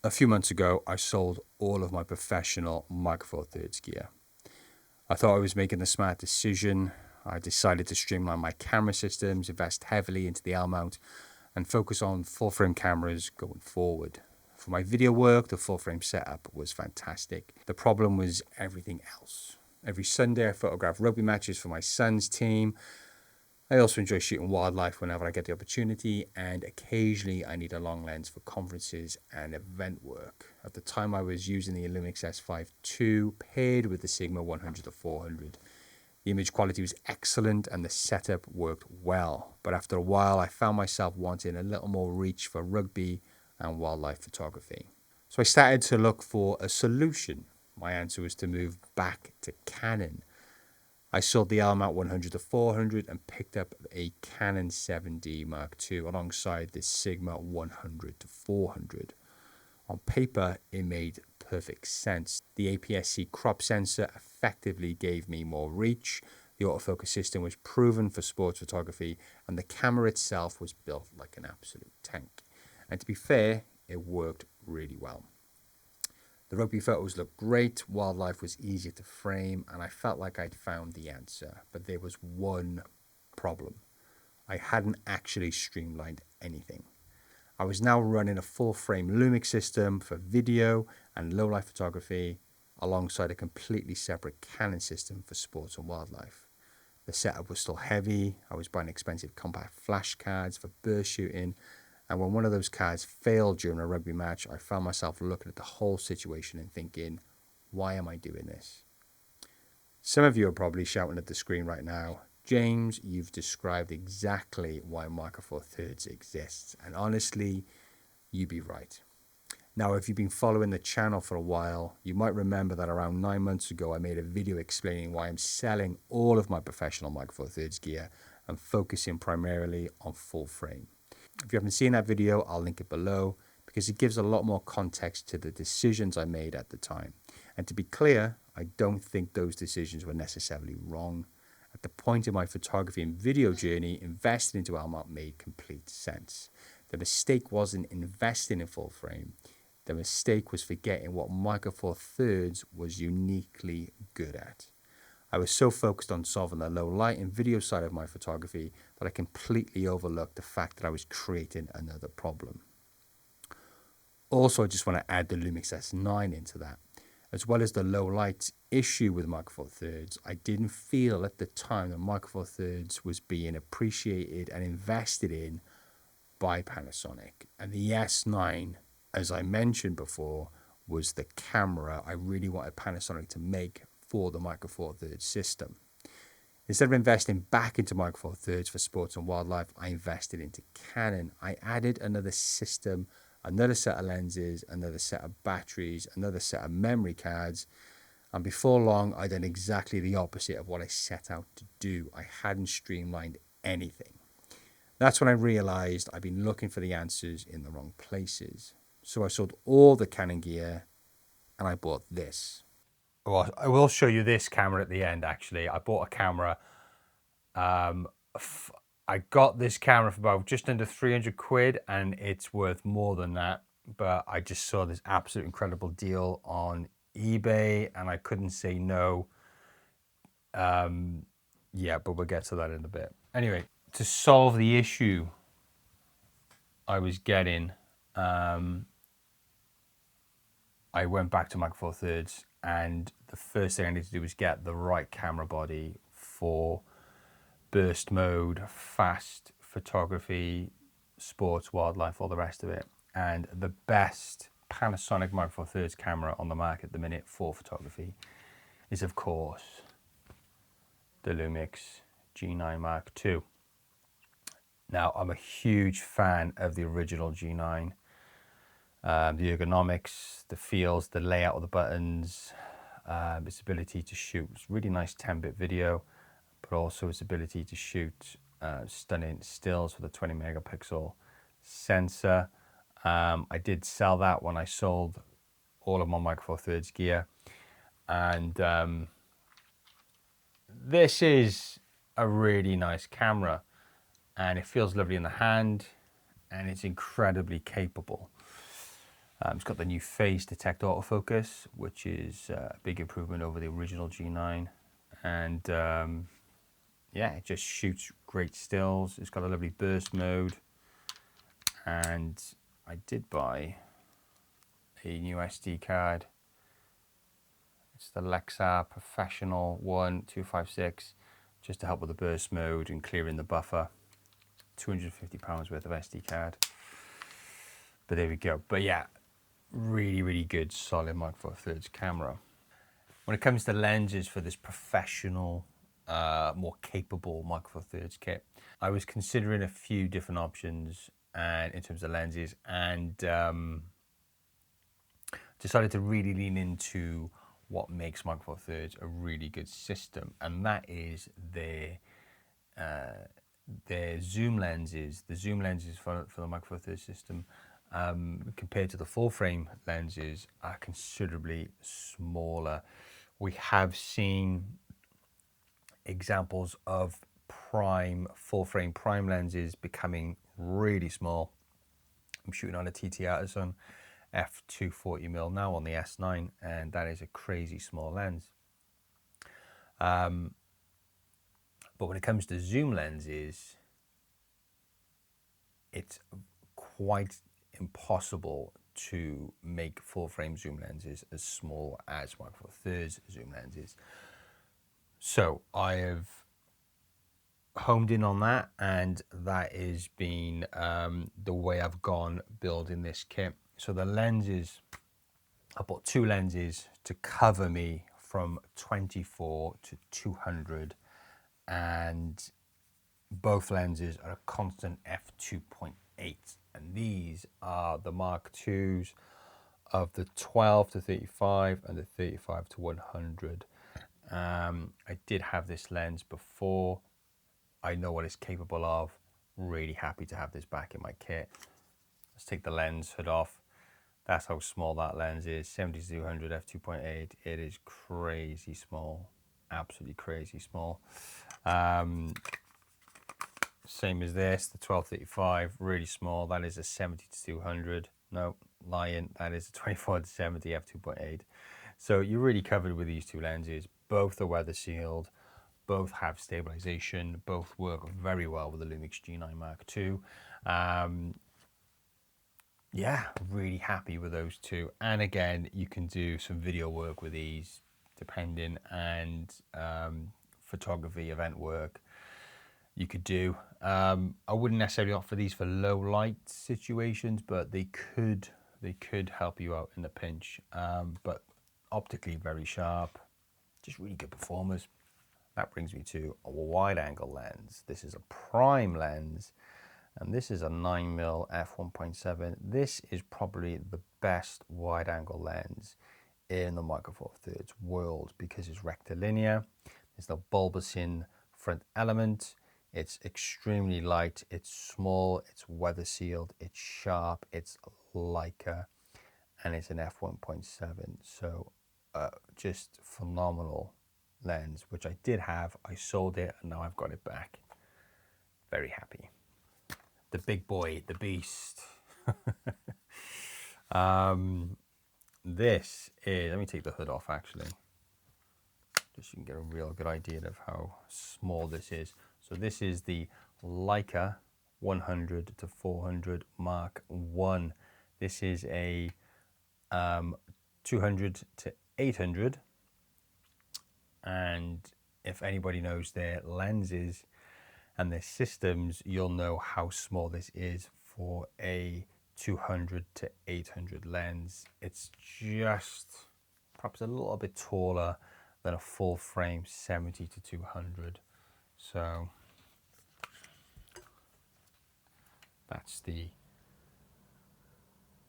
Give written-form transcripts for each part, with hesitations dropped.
A few months ago, I sold all of my professional Micro Four Thirds gear. I thought I was making the smart decision. I decided to streamline my camera systems, invest heavily into the L mount, and focus on full frame cameras going forward. For my video work, the full frame setup was fantastic. The problem was everything else. Every Sunday, I photograph rugby matches for my son's team. I also enjoy shooting wildlife whenever I get the opportunity, and occasionally I need a long lens for conferences and event work. At the time, I was using the Lumix S5 II paired with the Sigma 100-400. The image quality was excellent and the setup worked well, but after a while I found myself wanting a little more reach for rugby and wildlife photography. So I started to look for a solution. My answer was to move back to Canon. I sold the L-mount 100-400 and picked up a Canon 7D Mark II alongside the Sigma 100-400. On paper, it made perfect sense. The APS-C crop sensor effectively gave me more reach. The autofocus system was proven for sports photography, and the camera itself was built like an absolute tank. And to be fair, it worked really well. The rugby photos looked great, wildlife was easier to frame, and I felt like I'd found the answer. But there was one problem. I hadn't actually streamlined anything. I was now running a full-frame Lumix system for video and low-light photography alongside a completely separate Canon system for sports and wildlife. The setup was still heavy. I was buying expensive compact flash cards for burst shooting, and when one of those cards failed during a rugby match, I found myself looking at the whole situation and thinking, why am I doing this? Some of you are probably shouting at the screen right now, James, you've described exactly why Micro Four Thirds exists, and honestly, you'd be right. Now, if you've been following the channel for a while, you might remember that around 9 months ago, I made a video explaining why I'm selling all of my professional Micro Four Thirds gear and focusing primarily on full frame. If you haven't seen that video, I'll link it below because it gives a lot more context to the decisions I made at the time. And to be clear, I don't think those decisions were necessarily wrong. At the point in my photography and video journey, investing into L-mount made complete sense. The mistake wasn't investing in full frame. The mistake was forgetting what Micro Four Thirds was uniquely good at. I was so focused on solving the low light and video side of my photography that I completely overlooked the fact that I was creating another problem. Also, I just want to add the Lumix S9 into that. As well as the low light issue with Micro Four Thirds, I didn't feel at the time that Micro Four Thirds was being appreciated and invested in by Panasonic. And the S9, as I mentioned before, was the camera I really wanted Panasonic to make for the Micro Four Thirds system. Instead of investing back into Micro Four Thirds for sports and wildlife, I invested into Canon. I added another system, another set of lenses, another set of batteries, another set of memory cards, and before long I done exactly the opposite of what I set out to do. I hadn't streamlined anything. That's when I realized I'd been looking for the answers in the wrong places. So I sold all the Canon gear and I bought this. Well, I will show you this camera at the end, actually. I bought a camera. I got this camera for about just under 300 quid, and it's worth more than that. But I just saw this absolute incredible deal on eBay, and I couldn't say no. Yeah, but we'll get to that in a bit. Anyway, to solve the issue I was getting, I went back to Micro Four Thirds, and the first thing I needed to do was get the right camera body for burst mode, fast photography, sports, wildlife, all the rest of it. And the best Panasonic Micro Four Thirds camera on the market at the minute for photography is, of course, the Lumix G9 Mark II. Now, I'm a huge fan of the original G9. The ergonomics, the feels, the layout of the buttons, its ability to shoot really nice 10-bit video, but also its ability to shoot stunning stills with a 20 megapixel sensor. I did sell that when I sold all of my Micro Four Thirds gear. And this is a really nice camera, and it feels lovely in the hand, and it's incredibly capable. It's got the new phase detect autofocus, which is a big improvement over the original G9. And yeah, it just shoots great stills. It's got a lovely burst mode. And I did buy a new SD card. It's the Lexar Professional 1256, just to help with the burst mode and clearing the buffer. £250 worth of SD card. But there we go. But yeah, really, really good, solid Micro Four Thirds camera. When it comes to lenses for this professional, more capable Micro Four Thirds kit, I was considering a few different options and in terms of lenses, and decided to really lean into what makes Micro Four Thirds a really good system, and that is their zoom lenses. The zoom lenses for the Micro Four Thirds system, compared to the full frame lenses, are considerably smaller. We have seen examples of full frame prime lenses becoming really small. I'm shooting on a TT Artisan f240mm now on the S9, and that is a crazy small lens. But when it comes to zoom lenses, it's quite impossible to make full frame zoom lenses as small as Micro Four Thirds zoom lenses. So I have homed in on that, and that has been the way I've gone building this kit. So the lenses, I bought two lenses to cover me from 24 to 200, and both lenses are a constant f2.8, and these are the Mark IIs of the 12 to 35 and the 35 to 100. I did have this lens before. I know what it's capable of. Really happy to have this back in my kit. Let's take the lens hood off. That's how small that lens is. 70 to 200 f2.8. It is crazy small, absolutely crazy small. Same as this, the 12-35, really small. That is a 70 to 200. No, lying. That is a 24 to 70 f2.8. So you're really covered with these two lenses. Both are weather sealed. Both have stabilization. Both work very well with the Lumix G9 Mark II. Yeah, really happy with those two. And again, you can do some video work with these, depending, and photography, event work you could do. I wouldn't necessarily opt for these for low light situations, but they could help you out in the pinch. But optically very sharp, just really good performers. That brings me to a wide angle lens. This is a prime lens, and this is a 9mm f1.7. This is probably the best wide angle lens in the Micro Four Thirds world because it's rectilinear. There's no bulbous-in front element. It's extremely light. It's small. It's weather sealed. It's sharp. It's Leica, and it's an f1.7. So just phenomenal lens, which I did have. I sold it, and now I've got it back. Very happy. The big boy, the beast. This is, let me take the hood off actually, just so you can get a real good idea of how small this is. So this is the Leica 100 to 400 Mark I. This is a 200 to 800, and if anybody knows their lenses and their systems, you'll know how small this is for a 200 to 800 lens. It's just perhaps a little bit taller than a full frame 70 to 200. So that's the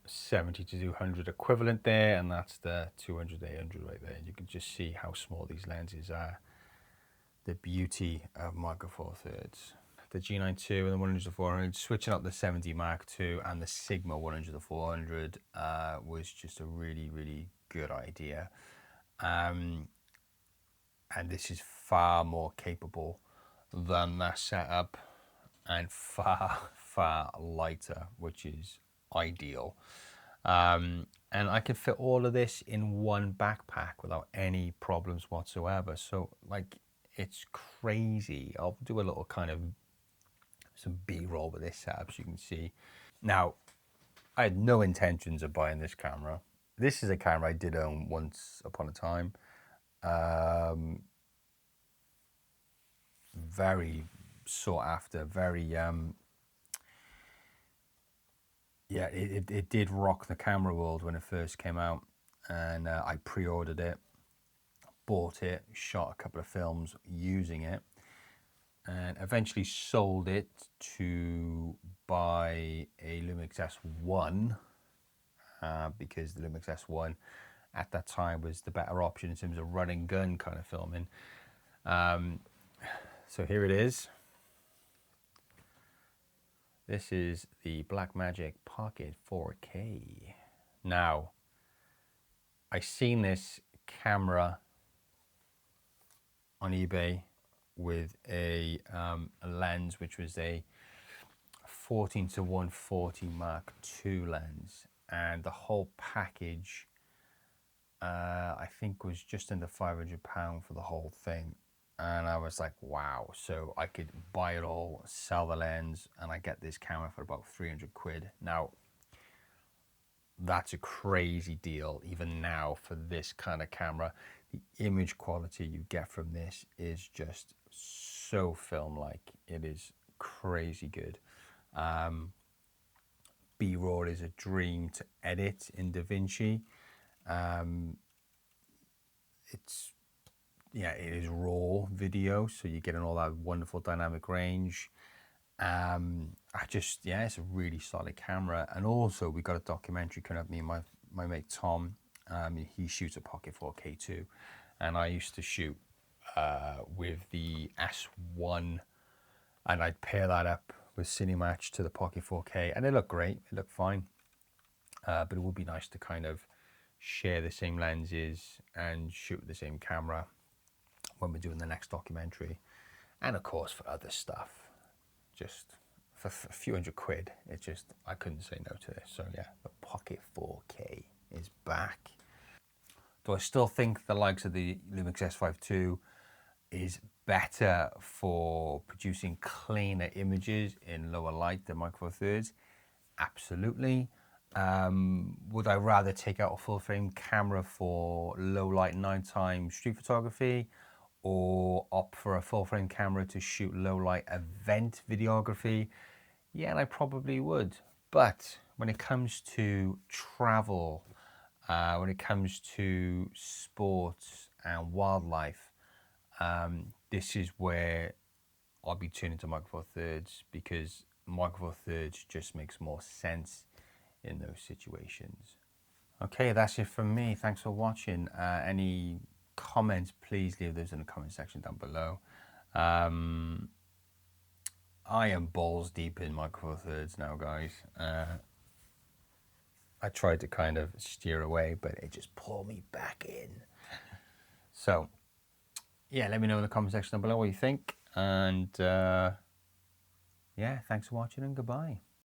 70 to 200 equivalent there, and that's the 200 to 800 right there. You can just see how small these lenses are. The beauty of Micro Four Thirds. The G9 II and the 100 to 400, switching up the 70 Mark II and the Sigma 100 to 400 was just a really, really good idea. And this is far more capable than that setup, and far, far lighter, which is ideal. And I could fit all of this in one backpack without any problems whatsoever. So like, it's crazy. I'll do a little kind of some B-roll with this setup, as you can see. Now, I had no intentions of buying this camera. This is a camera I did own once upon a time. Very sought after, very yeah, it did rock the camera world when it first came out, and I pre-ordered it, bought it, shot a couple of films using it, and eventually sold it to buy a Lumix S1 because the Lumix S1 at that time was the better option in terms of run and gun kind of filming. So here it is. This is the Blackmagic Pocket 4K. Now, I seen this camera on eBay with a lens which was a 14-140 Mark II lens, and the whole package I think was just under £500 for the whole thing. And I was like, wow. So I could buy it all, sell the lens, and I get this camera for about 300 quid. Now, that's a crazy deal even now for this kind of camera. The image quality you get from this is just so film-like. It is crazy good. B-roll is a dream to edit in DaVinci. It's, yeah, it is raw video, so you're getting all that wonderful dynamic range. I just, yeah, it's a really solid camera. And also we got a documentary coming up. Me and my mate Tom, he shoots a Pocket 4K too, and I used to shoot with the S1, and I'd pair that up with Cinematch to the Pocket 4K, and it looked great, it looked fine. But it would be nice to kind of share the same lenses and shoot with the same camera when we're doing the next documentary, and of course for other stuff. Just for a few hundred quid, it just, I couldn't say no to this. So yeah, the Pocket 4K is back. Do I still think the likes of the Lumix S5 II is better for producing cleaner images in lower light than Micro Four Thirds? Absolutely. Would I rather take out a full frame camera for low light nighttime street photography, or opt for a full frame camera to shoot low light event videography? Yeah, and I probably would. But when it comes to travel, when it comes to sports and wildlife, this is where I'll be turning to Micro Four Thirds, because Micro Four Thirds just makes more sense in those situations. Okay, that's it from me. Thanks for watching. Any comments, please leave those in the comment section down below. I am balls deep in Micro Four Thirds now, guys. I tried to kind of steer away, but it just pulled me back in. So yeah, let me know in the comment section down below what you think, and yeah, thanks for watching and goodbye.